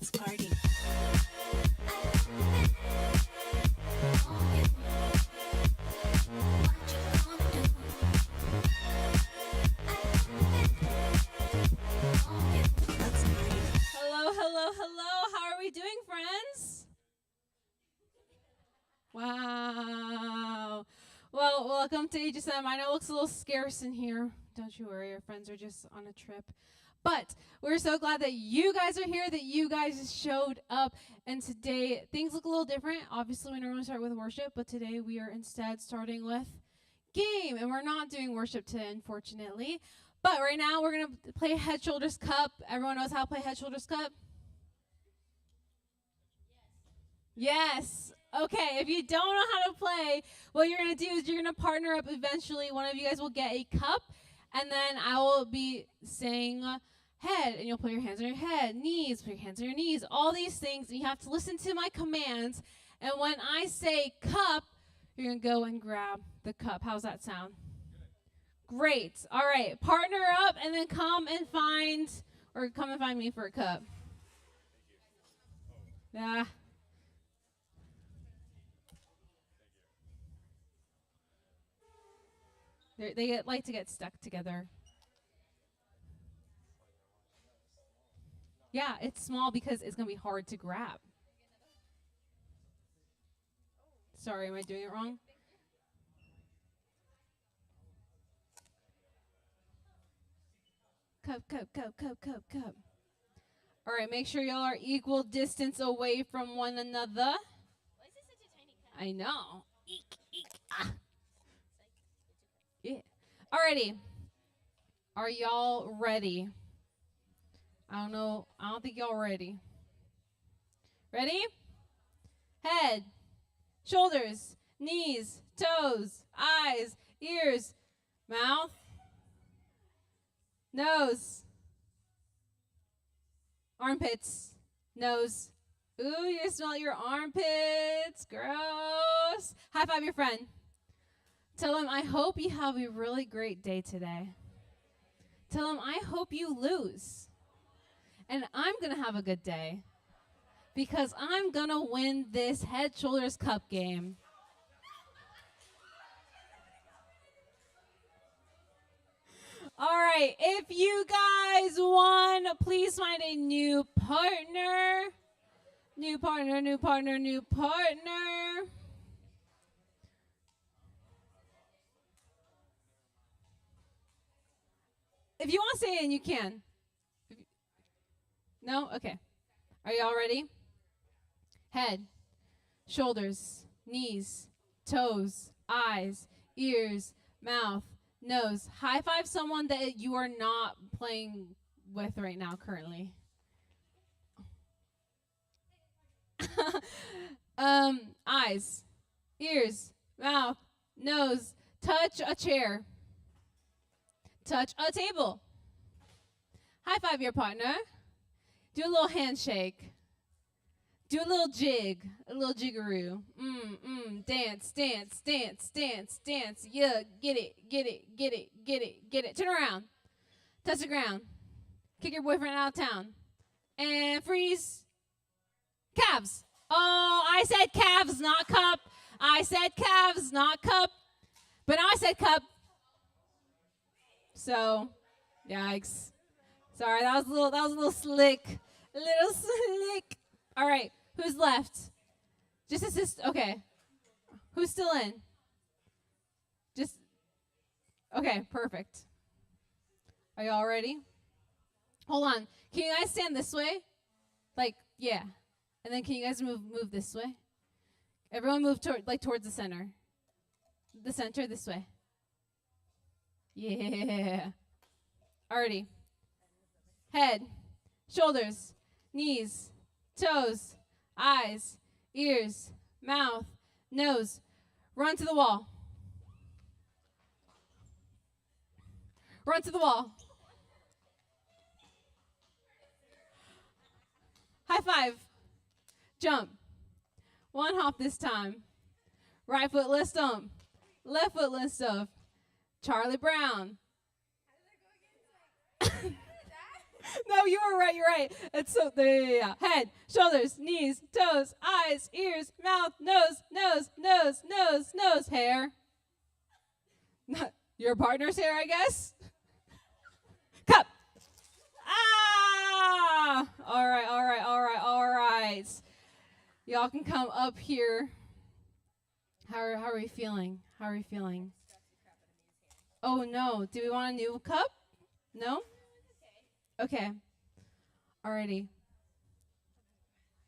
Let's party. Hello, hello, hello. How are we doing, friends? Wow. Well, welcome to HSM. I know it looks a little scarce in here. Don't you worry, your friends are just on a trip. But we're so glad that you guys are here, that you guys showed up. And today, things look a little different. Obviously, we normally start with worship, but today we are instead starting with game. And we're not doing worship today, unfortunately. But right now, we're going to play Head, Shoulders, Cup. Everyone knows how to play Head, Shoulders, Cup? Yes. Okay, if you don't know how to play, what you're going to do is you're going to partner up eventually. One of you guys will get a cup, and then I will be saying head, and you'll put your hands on your head, knees, put your hands on your knees, all these things, and you have to listen to my commands. And when I say cup, you're going to go and grab the cup. How's that sound? Great. All right, partner up, and then come and find me for a cup. Yeah. Like to get stuck together. Yeah, it's small because it's going to be hard to grab. Sorry, am I doing it wrong? Cup, cup, cup, cup, cup, cup. All right, make sure y'all are equal distance away from one another. Why is this such a tiny cup? I know. Eek, eek, ah. Yeah. Alrighty. Are y'all ready? I don't know. I don't think y'all ready. Ready? Head, shoulders, knees, toes, eyes, ears, mouth, nose, armpits, nose. Ooh, you smell your armpits. Gross. High five your friend. Tell him, I hope you have a really great day today. Tell him, I hope you lose. And I'm going to have a good day because I'm going to win this Head Shoulders Cup game. All right, if you guys won, please find a new partner. New partner, new partner, new partner. If you want to stay in, you can. No? Okay. Are y'all ready? Head, shoulders, knees, toes, eyes, ears, mouth, nose. High five someone that you are not playing with right now currently. Eyes, ears, mouth, nose. Touch a chair. Touch a table. High five your partner. Do a little handshake. Do a little jig, a little jiggaroo. Dance, dance, dance, dance, dance. Yeah, get it, get it, get it, get it, get it. Turn around. Touch the ground. Kick your boyfriend out of town. And freeze. Calves. Oh, I said calves, not cup. I said calves, not cup. But now I said cup. So, yikes. Sorry, that was a little slick. A little slick. All right, who's left? Just assist. Okay. Who's still in? Just, okay, perfect. Are y'all ready? Hold on. Can you guys stand this way? Like, yeah. And then can you guys move this way? Everyone move towards the center. The center this way. Yeah. Alrighty. Head, shoulders, knees, toes, eyes, ears, mouth, nose. Run to the wall. Run to the wall. High five. Jump. One hop this time. Right foot, let's stomp. Left foot, let's stomp. Charlie Brown. How did that go again? No, no, you were right. You're right. It's so yeah. Head, shoulders, knees, toes, eyes, ears, mouth, nose, hair. Your partner's hair, I guess. Cup. Ah! All right. Y'all can come up here. How are we feeling? How are we feeling? Oh no. Do we want a new cup? No? Okay. Alrighty.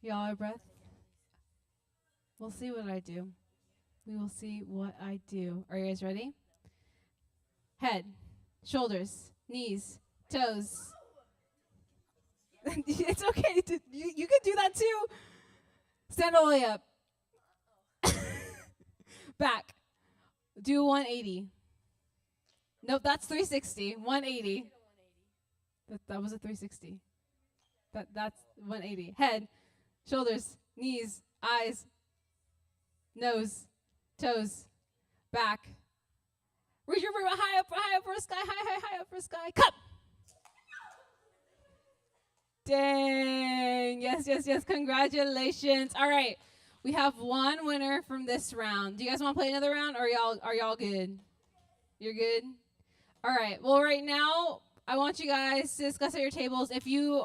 Y'all are breath. We'll see what I do. We will see what I do. Are you guys ready? Head, shoulders, knees, toes. It's okay. You can do that too. Stand all the way up. Back. Do 180. Nope, that's 360. 180. That was a 360. That's 180. Head, shoulders, knees, eyes, nose, toes, back. Reach your high up for the sky, high up for the sky. Cup. Dang. Yes. Congratulations. All right. We have one winner from this round. Do you guys want to play another round, or are y'all good? You're good? All right. Well, right now, I want you guys to discuss at your tables. If you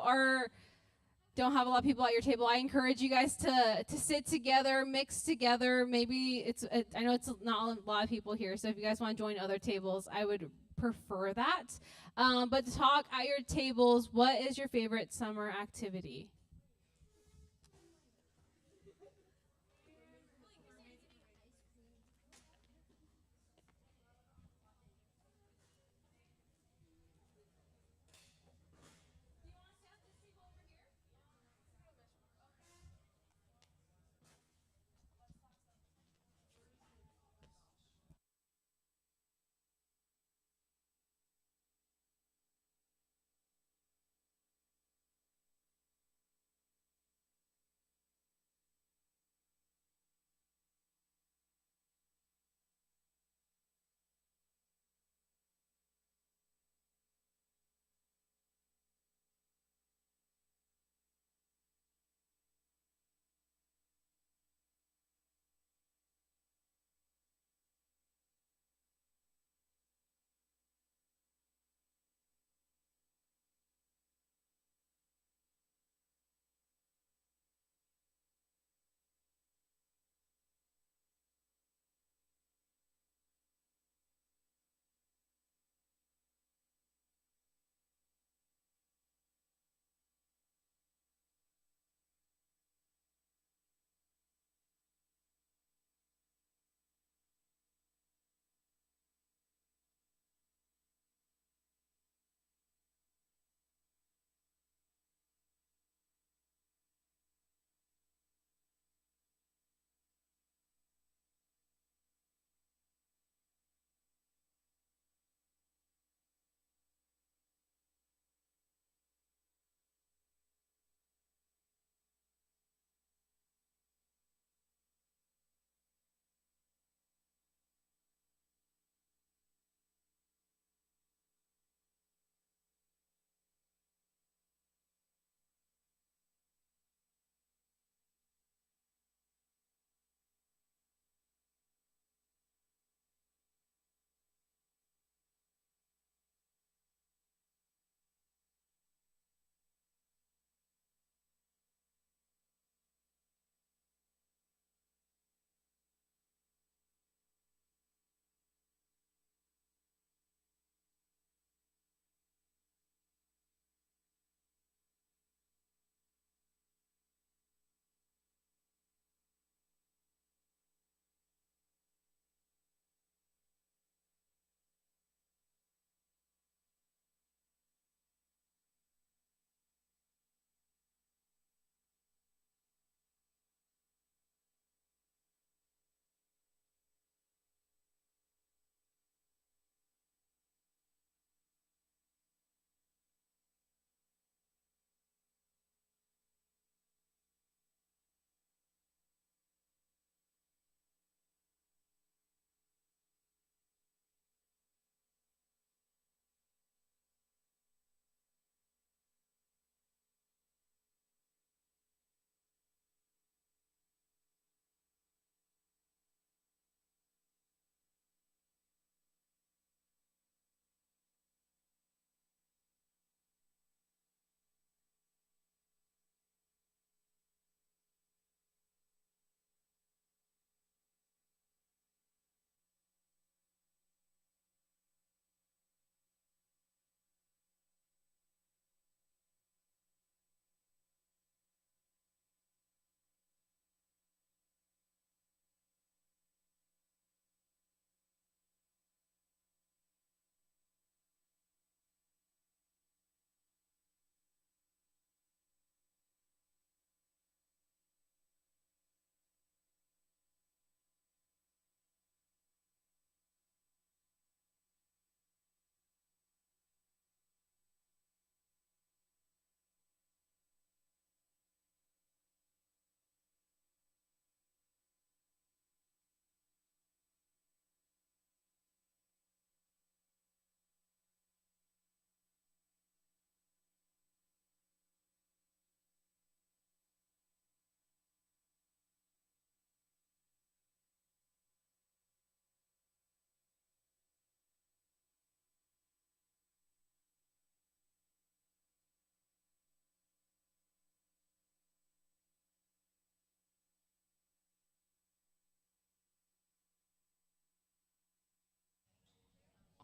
don't have a lot of people at your table, I encourage you guys to sit together, mix together. Maybe I know it's not a lot of people here, so if you guys want to join other tables, I would prefer that. But to talk at your tables, what is your favorite summer activity?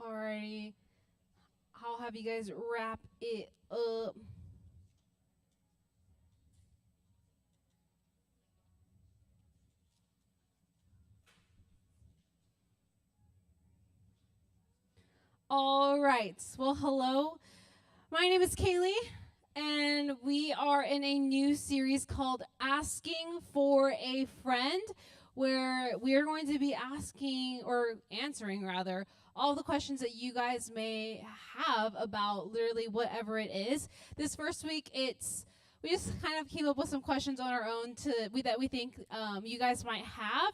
Alrighty. I'll have you guys wrap it up. All right. Well, hello. My name is Kaylee, and we are in a new series called Asking for a Friend, where we are going to be asking or answering, rather, all the questions that you guys may have about literally whatever it is. This first week, we just kind of came up with some questions on our own that we think you guys might have.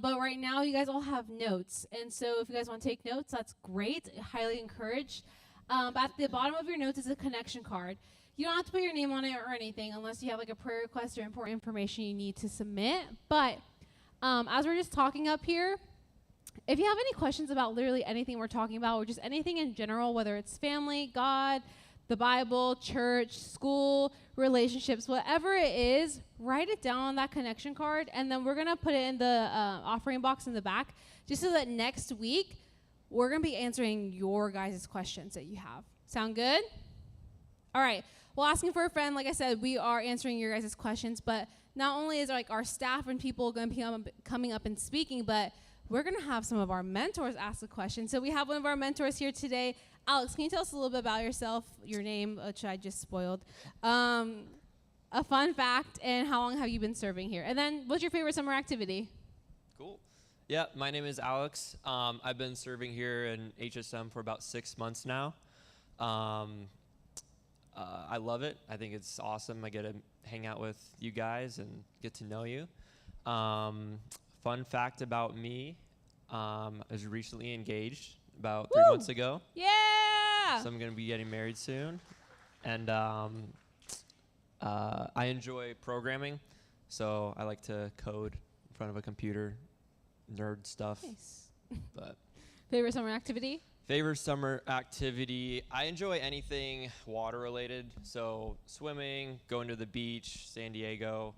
But right now, you guys all have notes. And so if you guys want to take notes, that's great. Highly encouraged. But at the bottom of your notes is a connection card. You don't have to put your name on it or anything unless you have like a prayer request or important information you need to submit. But as we're just talking up here, if you have any questions about literally anything we're talking about or just anything in general, whether it's family, God, the Bible, church, school, relationships, whatever it is, write it down on that connection card, and then we're going to put it in the offering box in the back just so that next week we're going to be answering your guys' questions that you have. Sound good? All right. Well, asking for a friend, like I said, we are answering your guys' questions, but not only is like our staff and people going to be coming up and speaking, but we're going to have some of our mentors ask a question. So we have one of our mentors here today. Alex, can you tell us a little bit about yourself, your name, which I just spoiled, a fun fact, and how long have you been serving here? And then what's your favorite summer activity? Cool. Yeah, my name is Alex. I've been serving here in HSM for about 6 months now. I love it. I think it's awesome. I get to hang out with you guys and get to know you. Fun fact about me, I was recently engaged about 3 months ago. Yeah! So I'm going to be getting married soon. And I enjoy programming, so I like to code in front of a computer, nerd stuff. Nice. But Favorite summer activity? favorite summer activity, I enjoy anything water related. So swimming, going to the beach, San Diego,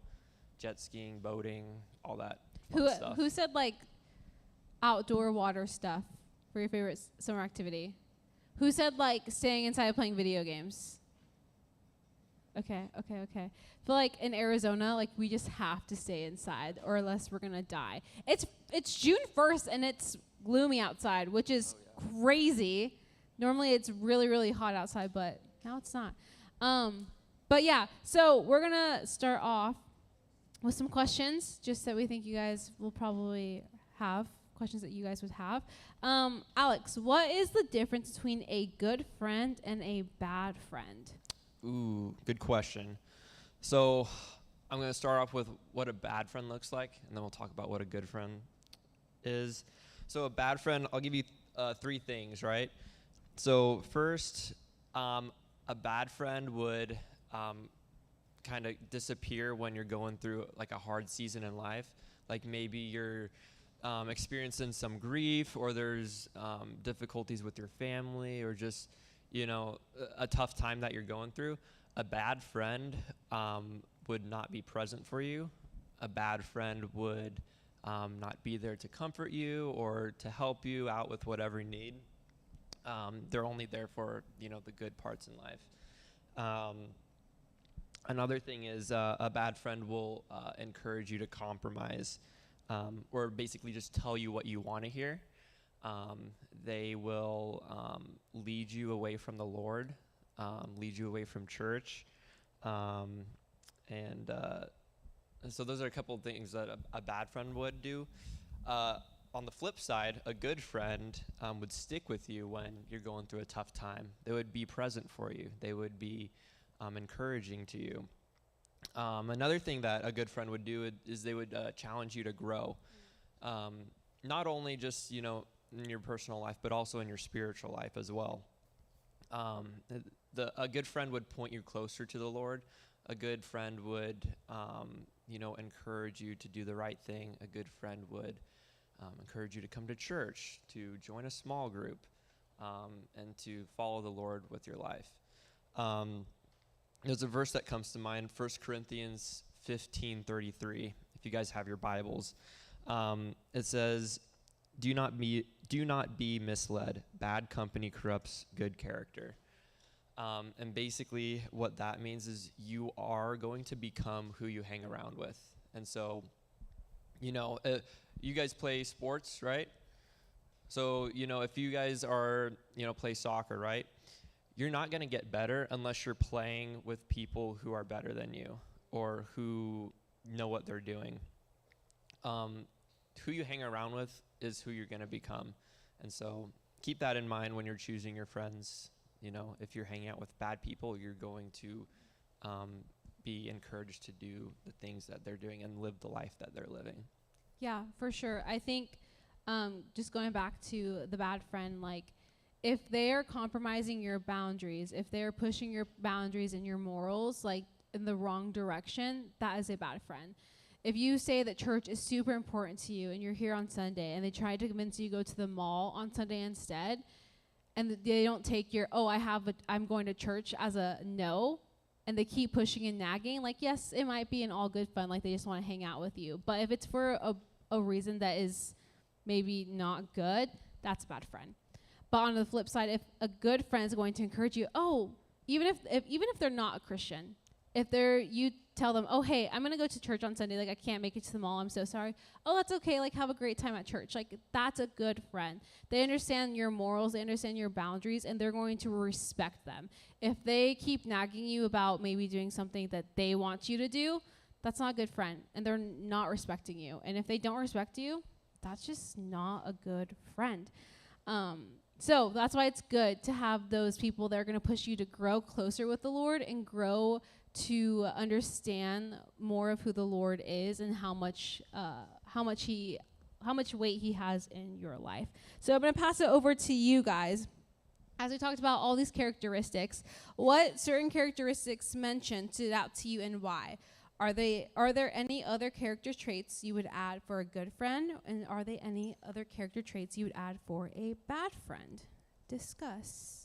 jet skiing, boating, all that fun stuff. Who said like outdoor water stuff for your favorite summer activity? Who said like staying inside playing video games? Okay. I feel like in Arizona, like we just have to stay inside or else we're gonna die. It's June 1st and it's gloomy outside, which is crazy. Normally it's really, really hot outside, but now it's not. But yeah, so we're gonna start off with some questions just that we think you guys will probably have, questions that you guys would have. Alex, what is the difference between a good friend and a bad friend? Ooh, good question. So I'm going to start off with what a bad friend looks like, and then we'll talk about what a good friend is. So a bad friend, I'll give you 3 things, right? So first, a bad friend would kind of disappear when you're going through like a hard season in life. Like maybe you're experiencing some grief, or there's difficulties with your family, or just, you know, a tough time that you're going through. A bad friend would not be present for you. A bad friend would not be there to comfort you or to help you out with whatever you need. They're only there for, you know, the good parts in life. Another thing is a bad friend will encourage you to compromise, or basically just tell you what you want to hear. They will lead you away from the Lord, lead you away from church. And so those are a couple of things that a bad friend would do. On the flip side, a good friend would stick with you when you're going through a tough time. They would be present for you. They would be encouraging to you. Another thing that a good friend would do is they would challenge you to grow. Not only just, you know, in your personal life, but also in your spiritual life as well. A good friend would point you closer to the Lord. A good friend would, you know, encourage you to do the right thing. A good friend would encourage you to come to church, to join a small group, and to follow the Lord with your life. There's a verse that comes to mind, 1 Corinthians 15:33, if you guys have your Bibles. It says, Do do not be misled. Bad company corrupts good character. And basically what that means is you are going to become who you hang around with. And so, you guys play sports, right? So, if you guys are, play soccer, right? You're not going to get better unless you're playing with people who are better than you or who know what they're doing. Who you hang around with is who you're going to become. And so keep that in mind when you're choosing your friends. If you're hanging out with bad people, you're going to be encouraged to do the things that they're doing and live the life that they're living. Yeah, for sure. I think just going back to the bad friend, like if they're compromising your boundaries, if they're pushing your boundaries and your morals like in the wrong direction, that is a bad friend. If you say that church is super important to you and you're here on Sunday and they try to convince you to go to the mall on Sunday instead, and they don't take your, I'm going to church as a no, and they keep pushing and nagging, like, yes, it might be in all good fun, like they just want to hang out with you. But if it's for a reason that is maybe not good, that's a bad friend. But on the flip side, if a good friend is going to encourage you, even if they're not a Christian, you tell them, oh, hey, I'm going to go to church on Sunday. Like, I can't make it to the mall. I'm so sorry. Oh, that's okay. Like, have a great time at church. Like, that's a good friend. They understand your morals. They understand your boundaries, and they're going to respect them. If they keep nagging you about maybe doing something that they want you to do, that's not a good friend, and they're not respecting you. And if they don't respect you, that's just not a good friend. So that's why it's good to have those people that are going to push you to grow closer with the Lord and grow to understand more of who the Lord is and how much weight he has in your life. So I'm going to pass it over to you guys. As we talked about all these characteristics, what certain characteristics mentioned stood out to you and why? Are there any other character traits you would add for a good friend? And are there any other character traits you would add for a bad friend? Discuss.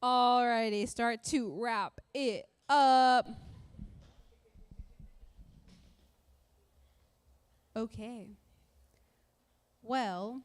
Alrighty, start to wrap it up. Okay. Well,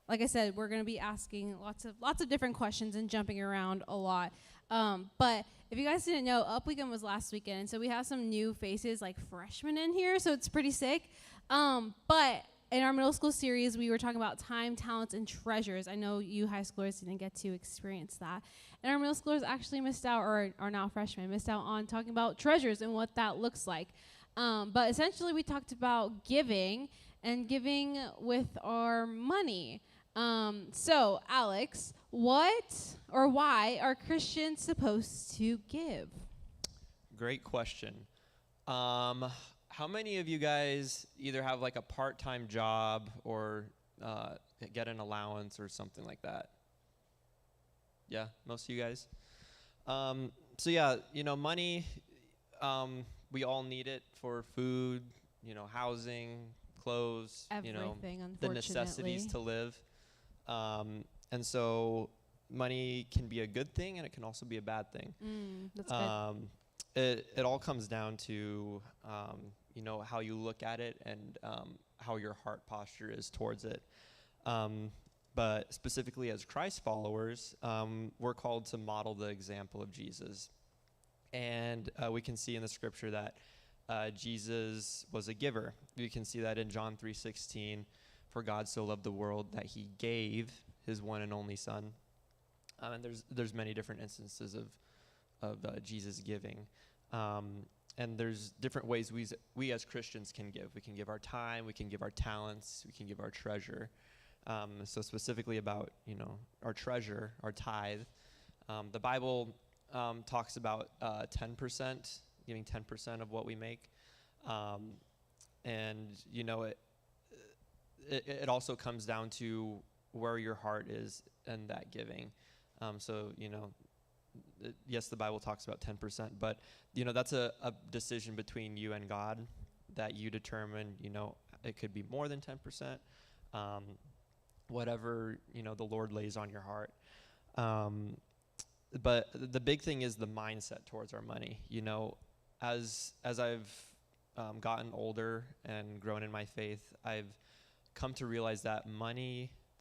like I said, we're going to be asking lots of different questions and jumping around a lot. But if you guys didn't know, Up Weekend was last weekend, and so we have some new faces, like freshmen in here, so it's pretty sick. But in our middle school series, we were talking about time, talents, and treasures. I know you high schoolers didn't get to experience that. And our middle schoolers actually missed out, or are now freshmen, missed out on talking about treasures and what that looks like. But essentially, we talked about giving and giving with our money. So, Alex, what or why are Christians supposed to give? Great question. How many of you guys either have like a part-time job or get an allowance or something like that? Yeah, most of you guys. So yeah, money, we all need it for food, housing, clothes, Everything, the necessities to live. And so money can be a good thing and it can also be a bad thing. That's good. It all comes down to, how you look at it and how your heart posture is towards it. But specifically as Christ followers, we're called to model the example of Jesus. And we can see in the scripture that Jesus was a giver. You can see that in John 3:16, for God so loved the world that he gave his one and only son. And there's many different instances of Jesus giving. And there's different ways we as Christians can give. We can give our time, we can give our talents, we can give our treasure. So specifically about, our treasure, our tithe, the Bible talks about 10%, giving 10% of what we make. And, it also comes down to where your heart is in that giving. So, yes, the Bible talks about 10%, but, that's a decision between you and God that you determine, it could be more than 10%, whatever, the Lord lays on your heart. But the big thing is the mindset towards our money. As I've gotten older and grown in my faith, I've come to realize that the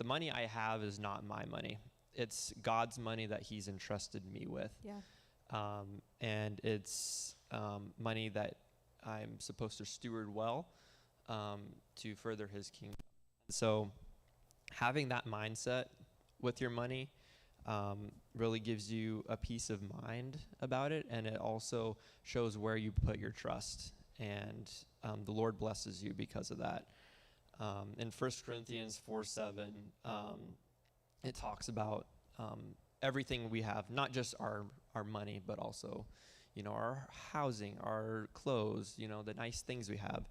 money I have is not my money. It's God's money that he's entrusted me with. Yeah. And it's money that I'm supposed to steward well to further his kingdom. So having that mindset with your money really gives you a peace of mind about it, and it also shows where you put your trust. And the Lord blesses you because of that. In 1 Corinthians 4:7, it talks about everything we have, not just our money, but also, our housing, our clothes, the nice things we have.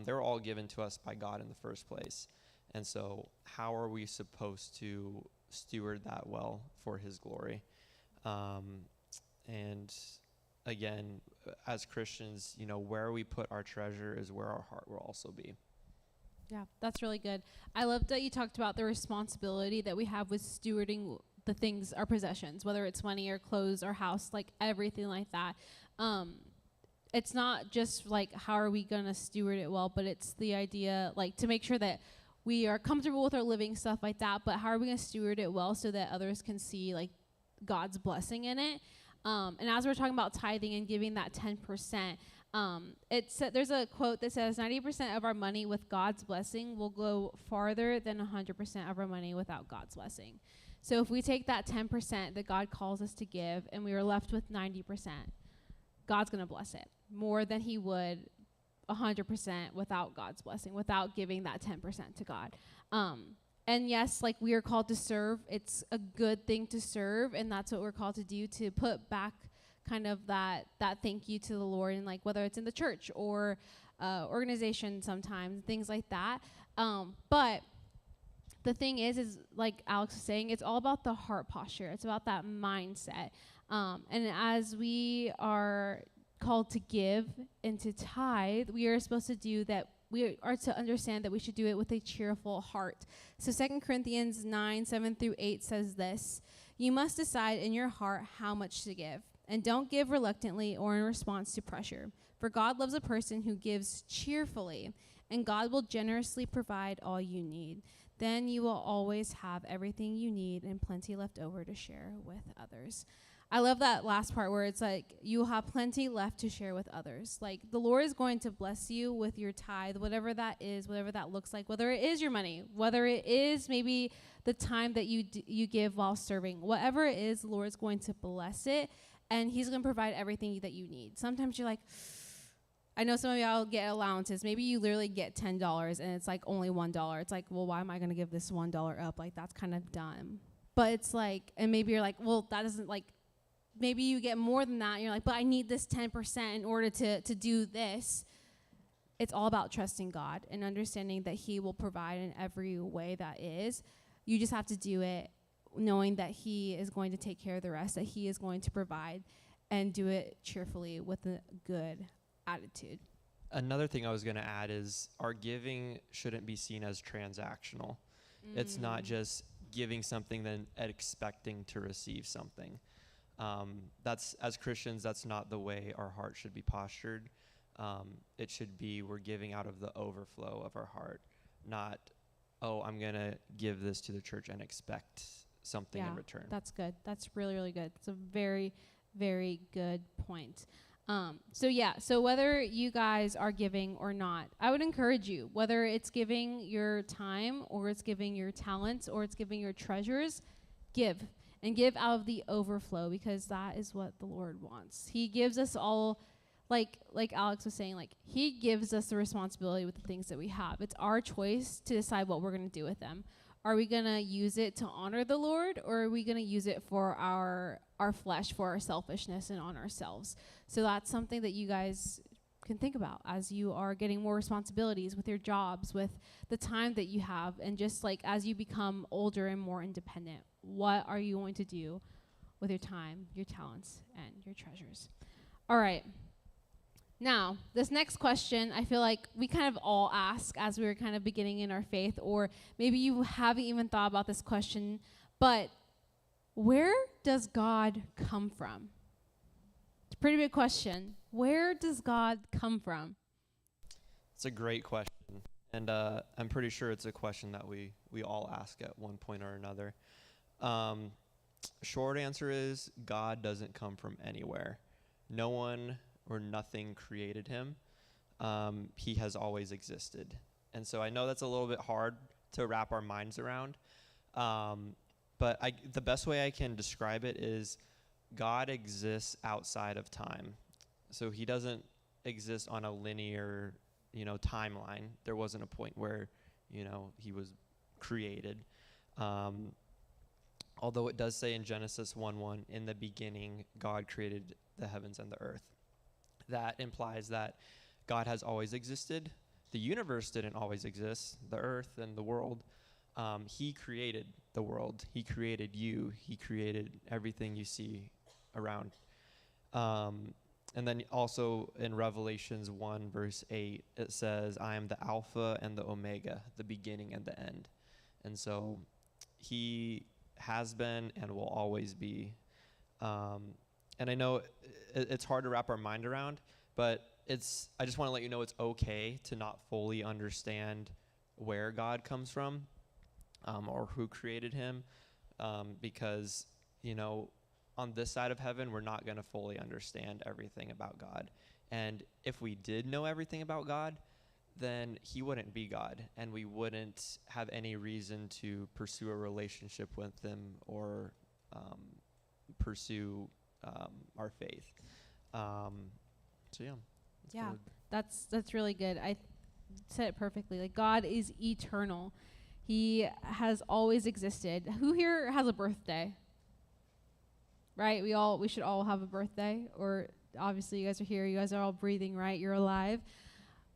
They're all given to us by God in the first place. And so how are we supposed to steward that well for his glory? And again, as Christians, where we put our treasure is where our heart will also be. Yeah, that's really good. I love that you talked about the responsibility that we have with stewarding the things, our possessions, whether it's money or clothes or house, like everything like that. It's not just like how are we going to steward it well, but it's the idea like to make sure that we are comfortable with our living, stuff like that, but how are we going to steward it well so that others can see like God's blessing in it? And as we're talking about tithing and giving that 10%, there's a quote that says 90% of our money with God's blessing will go farther than 100% of our money without God's blessing. So if we take that 10% that God calls us to give and we are left with 90%, God's going to bless it more than he would 100% without God's blessing, without giving that 10% to God. And yes, like we are called to serve. It's a good thing to serve, and that's what we're called to do, to put back kind of that thank you to the Lord, and like whether it's in the church or organization sometimes, things like that. But the thing is like Alex was saying, it's all about the heart posture. It's about that mindset. And as we are called to give and to tithe, we are supposed to do that we are to understand that we should do it with a cheerful heart. So 2 Corinthians 9:7-8 says this: "You must decide in your heart how much to give, and don't give reluctantly or in response to pressure. For God loves a person who gives cheerfully, and God will generously provide all you need. Then you will always have everything you need and plenty left over to share with others." I love that last part where it's like you will have plenty left to share with others. Like the Lord is going to bless you with your tithe, whatever that is, whatever that looks like, whether it is your money, whether it is maybe the time that you give while serving, whatever it is, the Lord is going to bless it, and he's going to provide everything that you need. Sometimes you're like, I know some of y'all get allowances. Maybe you literally get $10 and it's like only $1. It's like, well, why am I going to give this $1 up? Like that's kind of dumb. But it's like, and maybe you're like, well, that doesn't like, maybe you get more than that. And you're like, but I need this 10% in order to do this. It's all about trusting God and understanding that he will provide in every way that is. You just have to do it knowing that he is going to take care of the rest, that he is going to provide, and do it cheerfully with a good attitude. Another thing I was going to add is our giving shouldn't be seen as transactional. It's not just giving something then expecting to receive something. That's, as Christians, that's not the way our heart should be postured. It should be we're giving out of the overflow of our heart, not, oh, I'm going to give this to the church and expect something in return. That's good. That's really, really good. It's a very, very good point. So whether you guys are giving or not, I would encourage you, whether it's giving your time or it's giving your talents or it's giving your treasures, give. And give out of the overflow, because that is what the Lord wants. He gives us all, like Alex was saying, like he gives us the responsibility with the things that we have. It's our choice to decide what we're going to do with them. Are we going to use it to honor the Lord, or are we going to use it for our flesh, for our selfishness and on ourselves? So that's something that you guys can think about as you are getting more responsibilities with your jobs, with the time that you have, and just like as you become older and more independent. What are you going to do with your time, your talents, and your treasures? All right. Now, this next question, I feel like we kind of all ask as we were kind of beginning in our faith, or maybe you haven't even thought about this question, but where does God come from? It's a pretty big question. Where does God come from? It's a great question, and I'm pretty sure it's a question that we all ask at one point or another. Short answer is God doesn't come from anywhere. No one or nothing created him. He has always existed. And so I know that's a little bit hard to wrap our minds around. But the best way I can describe it is God exists outside of time. So he doesn't exist on a linear, timeline. There wasn't a point where, he was created. Although it does say in Genesis 1:1, in the beginning, God created the heavens and the earth. That implies that God has always existed. The universe didn't always exist, the earth and the world. He created the world. He created you. He created everything you see around. And then also in Revelations 1, verse 8, it says, I am the Alpha and the Omega, the beginning and the end. And so he has been and will always be. And I know it's hard to wrap our mind around, but I just want to let you know it's okay to not fully understand where God comes from, or who created him, because, on this side of heaven, we're not going to fully understand everything about God. And if we did know everything about God, then he wouldn't be God, and we wouldn't have any reason to pursue a relationship with him or pursue our faith. That's really good. I said it perfectly. Like, God is eternal. He has always existed. Who here has a birthday? Right? We should all have a birthday. Or obviously you guys are here. You guys are all breathing, right? You're alive.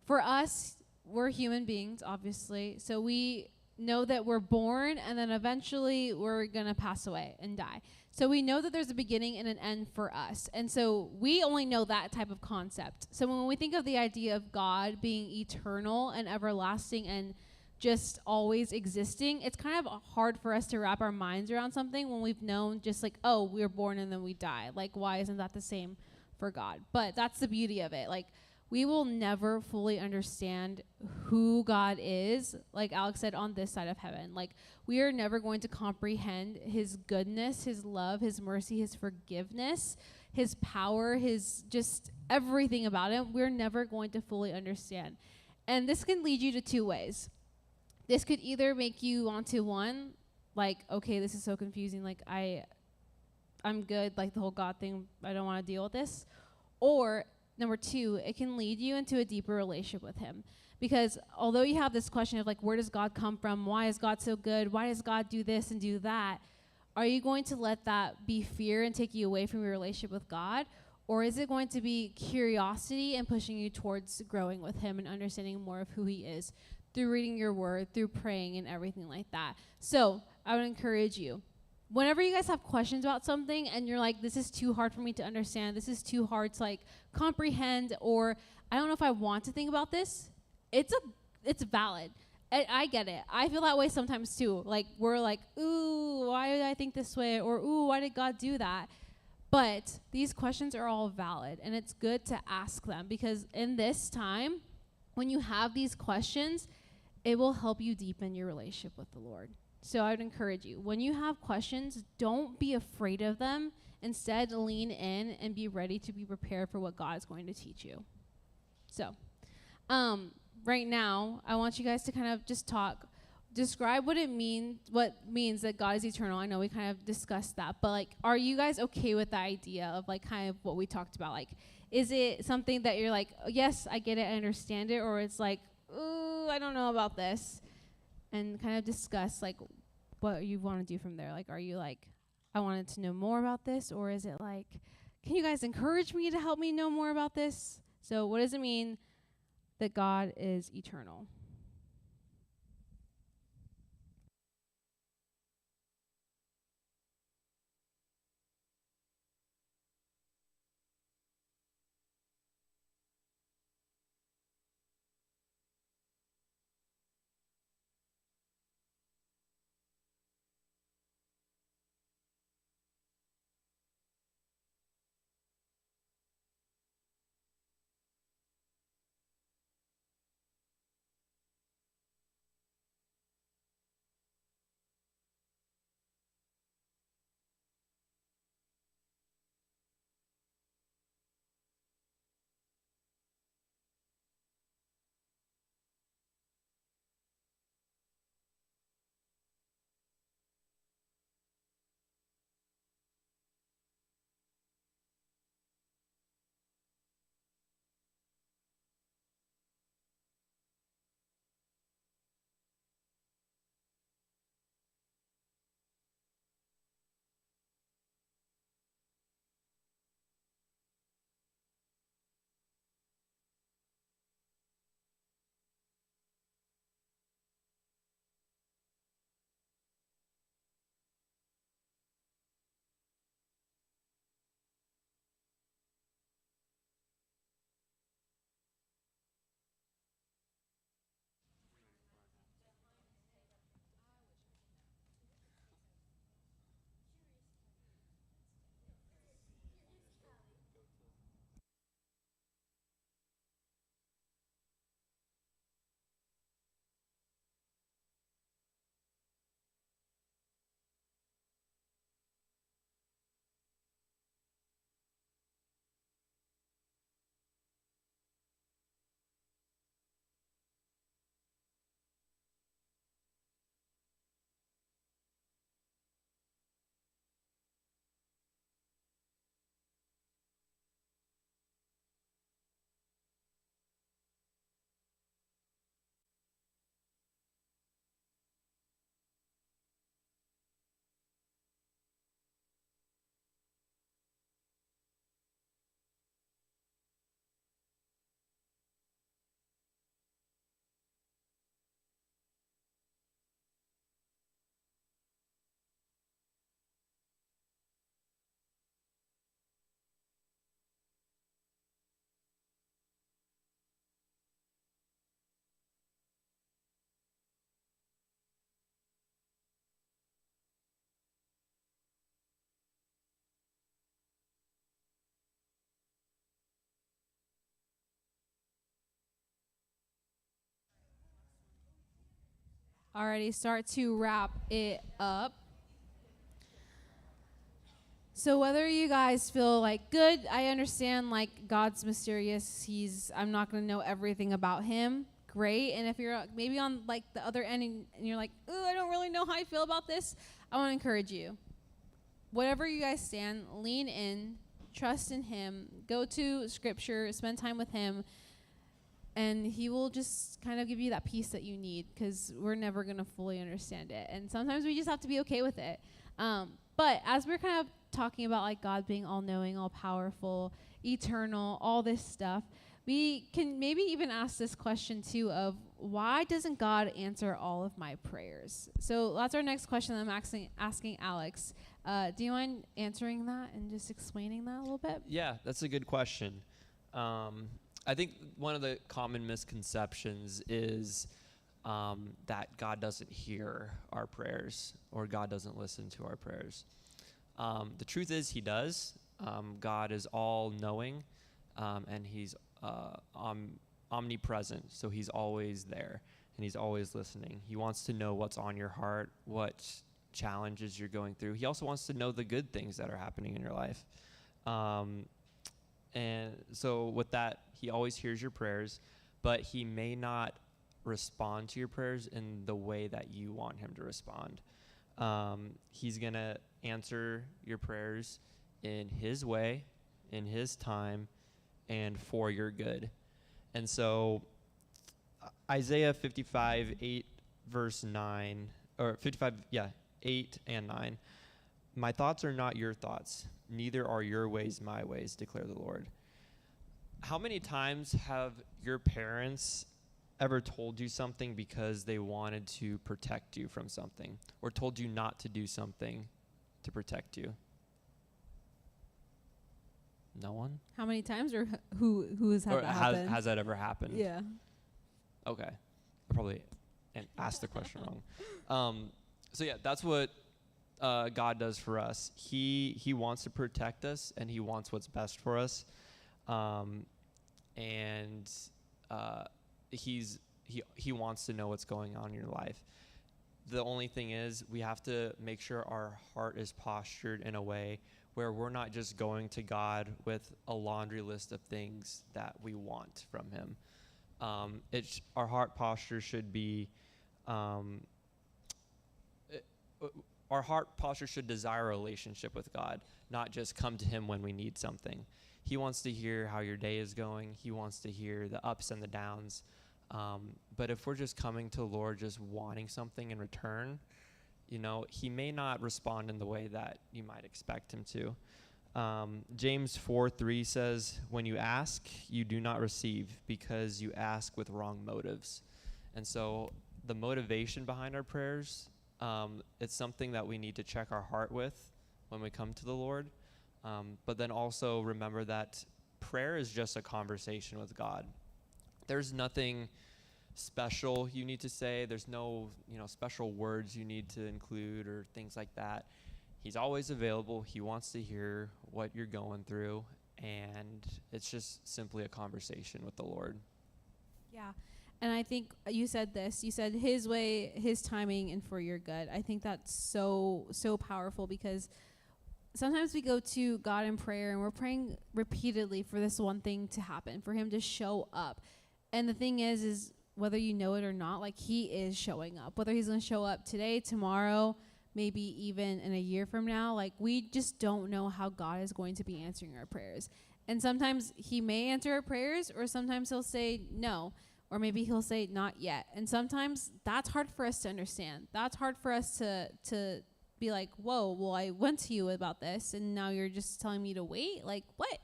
For us, we're human beings, obviously. So we know that we're born and then eventually we're going to pass away and die. So we know that there's a beginning and an end for us. And so we only know that type of concept. So when we think of the idea of God being eternal and everlasting and just always existing, it's kind of hard for us to wrap our minds around something when we've known just like, oh, we were born and then we die. Like, why isn't that the same for God? But that's the beauty of it. Like, we will never fully understand who God is, like Alex said, on this side of heaven. Like, we are never going to comprehend his goodness, his love, his mercy, his forgiveness, his power, his just everything about him. We're never going to fully understand. And this can lead you to two ways. This could either make you want to, one, like, okay, this is so confusing. Like, I'm good. Like, the whole God thing, I don't want to deal with this. Or number two, it can lead you into a deeper relationship with him. Because although you have this question of like, where does God come from? Why is God so good? Why does God do this and do that? Are you going to let that be fear and take you away from your relationship with God? Or is it going to be curiosity and pushing you towards growing with him and understanding more of who he is through reading your word, through praying and everything like that? So I would encourage you, whenever you guys have questions about something and you're like, this is too hard for me to understand, this is too hard to like comprehend, or I don't know if I want to think about this, it's valid. I get it. I feel that way sometimes too. Like, we're like, ooh, why did I think this way? Or, ooh, why did God do that? But these questions are all valid, and it's good to ask them, because in this time, when you have these questions, it will help you deepen your relationship with the Lord. So I would encourage you, when you have questions, don't be afraid of them. Instead, lean in and be ready to be prepared for what God is going to teach you. So, right now, I want you guys to kind of just describe what means that God is eternal. I know we kind of discussed that, but like, are you guys okay with the idea of like kind of what we talked about? Like, is it something that you're like, oh, yes, I get it, I understand it, or it's like, ooh, I don't know about this? And kind of discuss like what you want to do from there. Like, are you like, I wanted to know more about this, or is it like, can you guys encourage me to help me know more about this? So what does it mean that God is eternal? already start to wrap it up. So whether you guys feel like good, I understand like God's mysterious. I'm not going to know everything about him. Great. And if you're maybe on like the other end and you're like, "Oh, I don't really know how I feel about this." I want to encourage you. Whatever you guys stand, lean in, trust in him, go to scripture, spend time with him, and he will just kind of give you that peace that you need, because we're never going to fully understand it. And sometimes we just have to be okay with it. But as we're kind of talking about like God being all-knowing, all-powerful, eternal, all this stuff, we can maybe even ask this question too of, why doesn't God answer all of my prayers? So that's our next question that I'm asking Alex. Do you mind answering that and just explaining that a little bit? Yeah, that's a good question. I think one of the common misconceptions is that God doesn't hear our prayers, or God doesn't listen to our prayers. The truth is he does. God is all-knowing, and he's omnipresent, so he's always there, and he's always listening. He wants to know what's on your heart, what challenges you're going through. He also wants to know the good things that are happening in your life. And so with that, he always hears your prayers, but he may not respond to your prayers in the way that you want him to respond. He's going to answer your prayers in his way, in his time, and for your good. And so Isaiah 55, 8, verse 9, or 55, 8 and 9. My thoughts are not your thoughts, neither are your ways my ways, declare the Lord. How many times have your parents ever told you something because they wanted to protect you from something, or told you not to do something to protect you? No one? How many times, or who has had that happen? Has that ever happened? Yeah. Okay. I probably asked the question wrong. So yeah, that's what God does for us. He wants to protect us, and he wants what's best for us. He wants to know what's going on in your life. The only thing is, we have to make sure our heart is postured in a way where we're not just going to God with a laundry list of things that we want from him. Our heart posture should be, our heart posture should desire a relationship with God, not just come to him when we need something. He wants to hear how your day is going. He wants to hear the ups and the downs. But if we're just coming to the Lord just wanting something in return, he may not respond in the way that you might expect him to. James 4:3 says, when you ask, you do not receive, because you ask with wrong motives. And so the motivation behind our prayers, it's something that we need to check our heart with when we come to the Lord. But then also remember that prayer is just a conversation with God. There's nothing special you need to say. There's no, special words you need to include or things like that. He's always available. He wants to hear what you're going through, and it's just simply a conversation with the Lord. Yeah. And I think you said this. You said his way, his timing, and for your good. I think that's so powerful, because sometimes we go to God in prayer and we're praying repeatedly for this one thing to happen, for him to show up. And the thing is whether you know it or not, like, he is showing up. Whether he's going to show up today, tomorrow, maybe even in a year from now, like, we just don't know how God is going to be answering our prayers. And sometimes he may answer our prayers, or sometimes he'll say no, or maybe he'll say not yet. And sometimes that's hard for us to understand. That's hard for us to be like, whoa, well, I went to you about this, and now you're just telling me to wait? Like, what?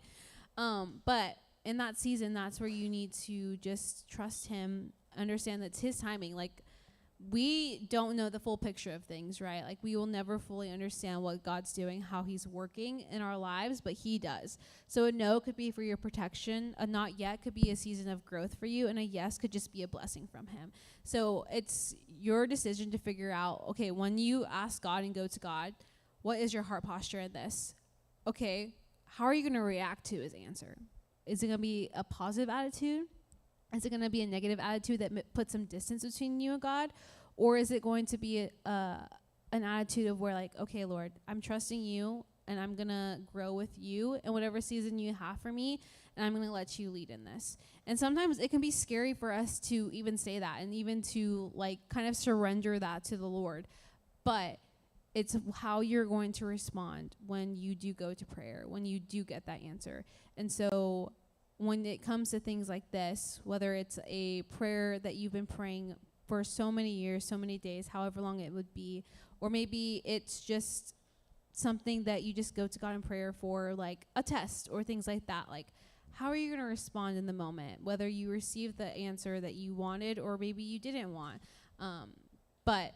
But in that season, that's where you need to just trust him, understand that's his timing. Like, we don't know the full picture of things, right? Like, we will never fully understand what God's doing, how he's working in our lives, but he does. So a no could be for your protection, a not yet could be a season of growth for you, and a yes could just be a blessing from him. So it's your decision to figure out, okay, when you ask God and go to God, what is your heart posture in this? Okay, how are you going to react to his answer? Is it going to be a positive attitude? Is it going to be a negative attitude that puts some distance between you and God? Or is it going to be an attitude of where like, okay, Lord, I'm trusting you and I'm going to grow with you and whatever season you have for me, and I'm going to let you lead in this. And sometimes it can be scary for us to even say that and even to like kind of surrender that to the Lord. But it's how you're going to respond when you do go to prayer, when you do get that answer. And so when it comes to things like this, whether it's a prayer that you've been praying for so many years, so many days, however long it would be, or maybe it's just something that you just go to God in prayer for, like a test or things like that, like how are you going to respond in the moment, whether you received the answer that you wanted or maybe you didn't want, but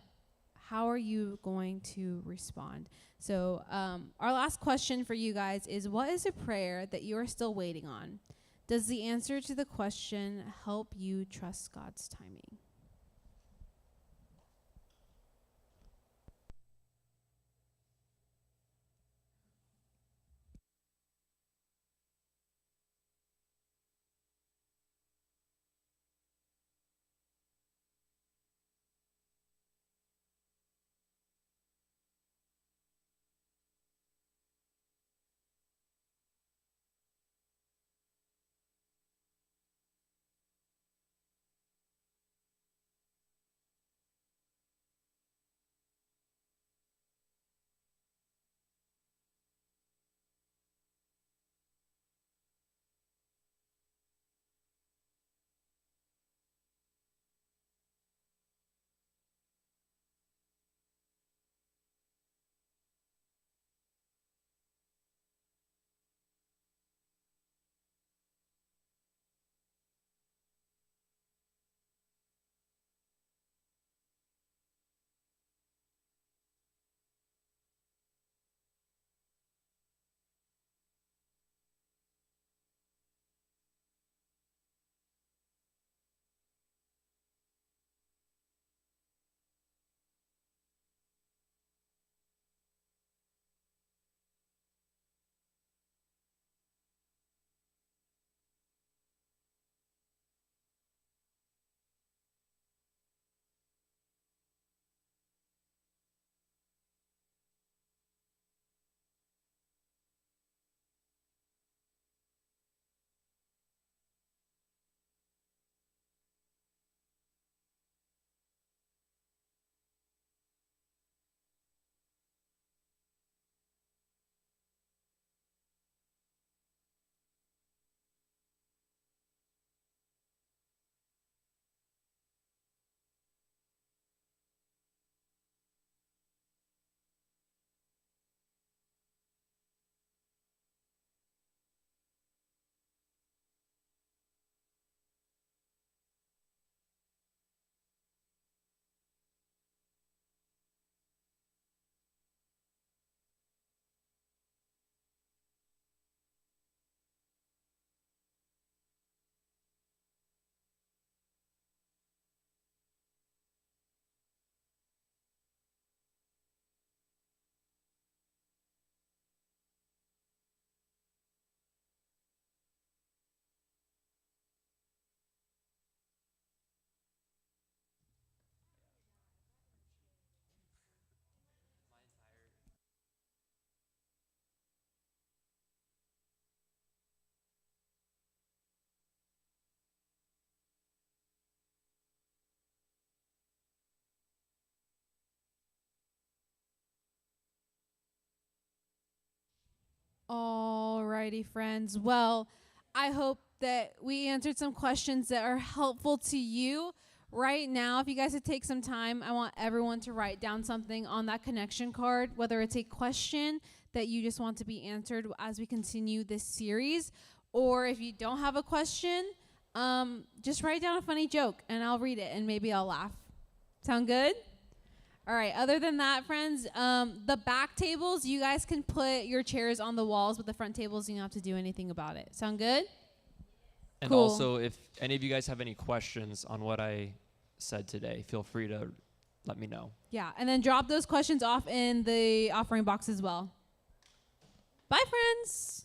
how are you going to respond? So our last question for you guys is, what is a prayer that you are still waiting on? Does the answer to the question help you trust God's timing? Alrighty, friends. Well, I hope that we answered some questions that are helpful to you. Right now, if you guys would take some time, I want everyone to write down something on that connection card, whether it's a question that you just want to be answered as we continue this series, or if you don't have a question, just write down a funny joke and I'll read it and maybe I'll laugh. Sound good? All right. Other than that, friends, the back tables, you guys can put your chairs on the walls, but the front tables, you don't have to do anything about it. Sound good? And Cool. also, if any of you guys have any questions on what I said today, feel free to let me know. Yeah. And then drop those questions off in the offering box as well. Bye, friends.